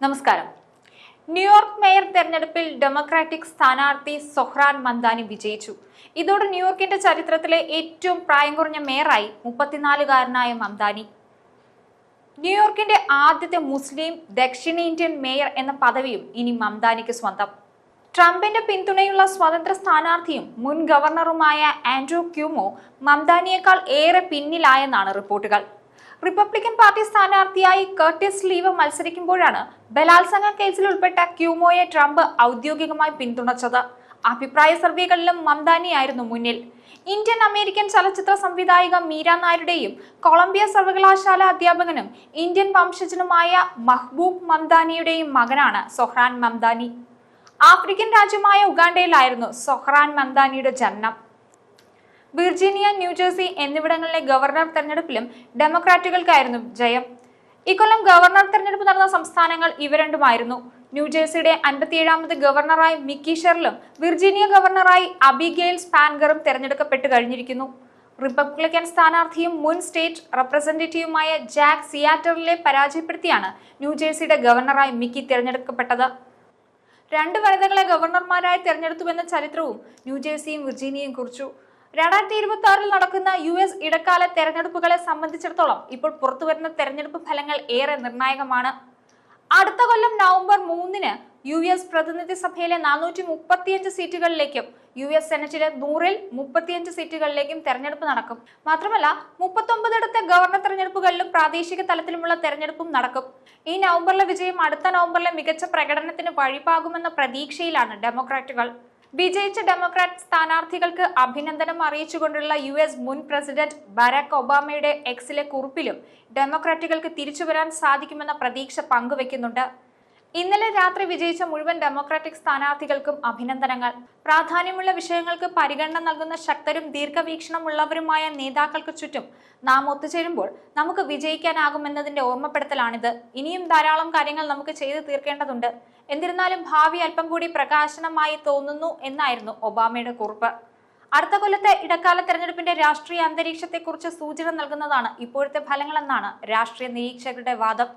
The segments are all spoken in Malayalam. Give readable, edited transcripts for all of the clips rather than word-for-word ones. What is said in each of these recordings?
നമസ്കാരം. ന്യൂയോർക്ക് മേയർ തെരഞ്ഞെടുപ്പിൽ ഡെമോക്രാറ്റിക് സ്ഥാനാർത്ഥി സൊഹ്റാൻ മംദാനി വിജയിച്ചു. ഇതോടെ ന്യൂയോർക്കിന്റെ ചരിത്രത്തിലെ ഏറ്റവും പ്രായം കുറഞ്ഞ മേയറായി 34-കാരനായ മംദാനി. ന്യൂയോർക്കിന്റെ ആദ്യത്തെ മുസ്ലിം ദക്ഷിണേന്ത്യൻ മേയർ എന്ന പദവിയും ഇനി മംദാനിക്ക് സ്വന്തം. ട്രംപിന്റെ പിന്തുണയുള്ള സ്വതന്ത്ര സ്ഥാനാർത്ഥിയും മുൻ ഗവർണറുമായ ആൻഡ്രൂ ക്യൂമോ മംദാനിയേക്കാൾ ഏറെ പിന്നിലായെന്നാണ് റിപ്പോർട്ടുകൾ. റിപ്പബ്ലിക്കൻ പാർട്ടി സ്ഥാനാർത്ഥിയായി കർട്ടിസ് ലീവ് മത്സരിക്കുമ്പോഴാണ് ബലാത്സംഗ കേസിൽ ഉൾപ്പെട്ട ക്യൂമോയെ ട്രംപ് ഔദ്യോഗികമായി പിന്തുണച്ചത്. അഭിപ്രായ സർവേകളിലും മംദാനിയായിരുന്നു മുന്നിൽ. ഇന്ത്യൻ അമേരിക്കൻ ചലച്ചിത്ര സംവിധായിക മീര നായരുടെയും കൊളംബിയ സർവകലാശാല അധ്യാപകനും ഇന്ത്യൻ വംശജനുമായ മഹ്ബൂബ് മംദാനിയുടെയും മകനാണ് സൊഹ്റാൻ മംദാനി. ആഫ്രിക്കൻ രാജ്യമായ ഉഗാണ്ടയിലായിരുന്നു സൊഹ്റാൻ മംദാനിയുടെ ജനനം. വിർജീനിയ, ന്യൂജേഴ്സി എന്നിവിടങ്ങളിലെ ഗവർണർ തെരഞ്ഞെടുപ്പിലും ഡെമോക്രാറ്റുകൾക്കായിരുന്നു ജയം. ഇക്കൊല്ലം ഗവർണർ തെരഞ്ഞെടുപ്പ് നടന്ന സംസ്ഥാനങ്ങൾ ഇവ രണ്ടുമായിരുന്നു. ന്യൂജേഴ്സിയുടെ 57ാമത് ഗവർണറായി മിക്കി ഷെറിലും വിർജീനിയ ഗവർണറായി അബിഗെയിൽ സ്പാൻഗറും തെരഞ്ഞെടുക്കപ്പെട്ടു കഴിഞ്ഞിരിക്കുന്നു. റിപ്പബ്ലിക്കൻ സ്ഥാനാർത്ഥിയും മുൻ സ്റ്റേറ്റ് റെപ്രസെന്റേറ്റീവുമായ ജാക്ക് സിയാറ്ററിലെ പരാജയപ്പെടുത്തിയാണ് ന്യൂജേഴ്സിയുടെ ഗവർണറായി മിക്കി തെരഞ്ഞെടുക്കപ്പെട്ടത്. 2 വനിതകളെ ഗവർണർമാരായി തെരഞ്ഞെടുത്തുവെന്ന ചരിത്രവും ന്യൂജേഴ്സിയും വിർജീനിയയും കുറിച്ചു. 2026 നടക്കുന്ന US ഇടക്കാല തെരഞ്ഞെടുപ്പുകളെ സംബന്ധിച്ചിടത്തോളം ഇപ്പോൾ പുറത്തുവരുന്ന തെരഞ്ഞെടുപ്പ് ഫലങ്ങൾ ഏറെ നിർണായകമാണ്. അടുത്ത കൊല്ലം നവംബർ 3-ന് US പ്രതിനിധി സഭയിലെ 435 സീറ്റുകളിലേക്കും US സെനറ്റിലെ 100-ൽ 35 സീറ്റുകളിലേക്കും തെരഞ്ഞെടുപ്പ് നടക്കും. മാത്രമല്ല 39 ഗവർണർ തെരഞ്ഞെടുപ്പുകളിലും പ്രാദേശിക തലത്തിലുമുള്ള തെരഞ്ഞെടുപ്പും നടക്കും. ഈ നവംബറിലെ വിജയം അടുത്ത നവംബറിലെ മികച്ച പ്രകടനത്തിന് വഴിപാകുമെന്ന പ്രതീക്ഷയിലാണ് ഡെമോക്രാറ്റുകൾ. വിജയിച്ച ഡെമോക്രാറ്റ് സ്ഥാനാർത്ഥികൾക്ക് അഭിനന്ദനം അറിയിച്ചുകൊണ്ടുള്ള US മുൻ പ്രസിഡന്റ് ബരാക് ഒബാമയുടെ എക്സിലെ കുറിപ്പിലും ഡെമോക്രാറ്റുകൾക്ക് തിരിച്ചുവരാൻ സാധിക്കുമെന്ന പ്രതീക്ഷ പങ്കുവെക്കുന്നുണ്ട്. ഇന്നലെ രാത്രി വിജയിച്ച മുഴുവൻ ഡെമോക്രാറ്റിക് സ്ഥാനാർത്ഥികൾക്കും അഭിനന്ദനങ്ങൾ. പ്രാധാന്യമുള്ള വിഷയങ്ങൾക്ക് പരിഗണന നൽകുന്ന ശക്തരും ദീർഘവീക്ഷണമുള്ളവരുമായ നേതാക്കൾക്ക് ചുറ്റും നാം ഒത്തുചേരുമ്പോൾ നമുക്ക് വിജയിക്കാനാകുമെന്നതിന്റെ ഓർമ്മപ്പെടുത്തലാണിത്. ഇനിയും ധാരാളം കാര്യങ്ങൾ നമുക്ക് ചെയ്തു തീർക്കേണ്ടതുണ്ട്. എന്നിരുന്നാലും ഭാവി അല്പം കൂടി പ്രകാശനമായി തോന്നുന്നു എന്നായിരുന്നു ഒബാമയുടെ കുറിപ്പ്. അടുത്ത കൊല്ലത്തെ ഇടക്കാല തെരഞ്ഞെടുപ്പിന്റെ രാഷ്ട്രീയ അന്തരീക്ഷത്തെക്കുറിച്ച് സൂചന നൽകുന്നതാണ് ഇപ്പോഴത്തെ ഫലങ്ങളെന്നാണ് രാഷ്ട്രീയ നിരീക്ഷകരുടെ വാദം.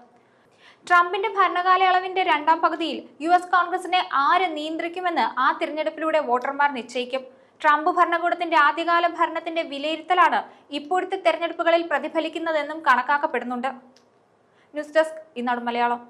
ട്രംപിന്റെ ഭരണകാലയളവിന്റെ 2ാം പകുതിയിൽ US കോൺഗ്രസിനെ ആര് നിയന്ത്രിക്കുമെന്ന് ആ തിരഞ്ഞെടുപ്പിലൂടെ വോട്ടർമാർ നിശ്ചയിക്കും. ട്രംപ് ഭരണകൂടത്തിന്റെ ആദ്യകാല ഭരണത്തിന്റെ വിലയിരുത്തലാണ് ഇപ്പോഴത്തെ തെരഞ്ഞെടുപ്പുകളിൽ പ്രതിഫലിക്കുന്നതെന്നും കണക്കാക്കപ്പെടുന്നുണ്ട്. ന്യൂസ് ഡെസ്ക്, ഈനാട് മലയാളം.